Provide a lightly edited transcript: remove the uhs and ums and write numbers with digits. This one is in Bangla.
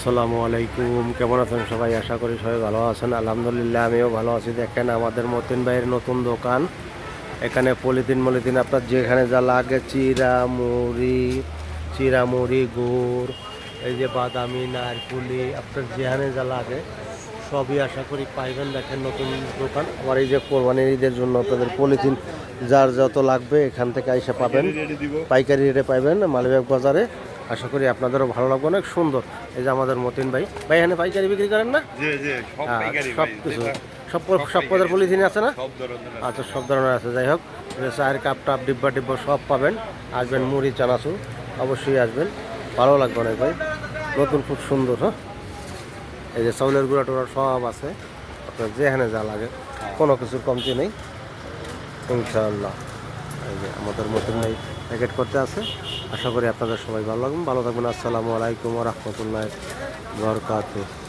আসসালামু আলাইকুম, কেমন আছেন সবাই? আশা করি সবাই ভালো আছেন। আলহামদুলিল্লাহ আমিও ভালো আছি। দেখেন আমাদের মতিন ভাইয়ের নতুন দোকান। এখানে পলিথিন আপনার যেখানে যা লাগে, চিড়া মুড়ি, গুড়, এই যে বাদামি, নারকুলি, আপনার যেখানে যা লাগে সবই আশা করি পাইবেন। দেখেন নতুন দোকান। আমার এই যে কোরবানির ঈদের জন্য আপনাদের পলিথিন যার যত লাগবে এখান থেকে আইসা পাবেন, পাইকারি রেটে পাইবেন মালিবাগ বাজারে। আশা করি আপনাদেরও ভালো লাগবে, অনেক সুন্দর। এই যে আমাদের মতিন ভাই, এখানে পাইকারি বিক্রি করেন না? সব কিছু, সব পদের পলিথিন আছে না? আচ্ছা, সব ধরনের আছে। যাই হোক, চায়ের কাপ টাপ, ডিব্বা সব পাবেন। আসবেন, মুড়ি চানাচুর অবশ্যই আসবেন, ভালো লাগবে অনেক ভাই। নতুন, খুব সুন্দর। হ্যাঁ, এই যে চাউলের গুঁড়া টুড়া সব আছে, আপনার যেখানে যা লাগে কোনো কিছুর কমতি নেই ইনশাআল্লাহ। এই যে আমাদের মতন ভাই প্যাকেট করতে আছে। আশা করি আপনাদের সবাই ভালো থাকবেন। আসসালামু আলাইকুম ওয়া রাহমাতুল্লাহি ওয়া বারাকাতুহু।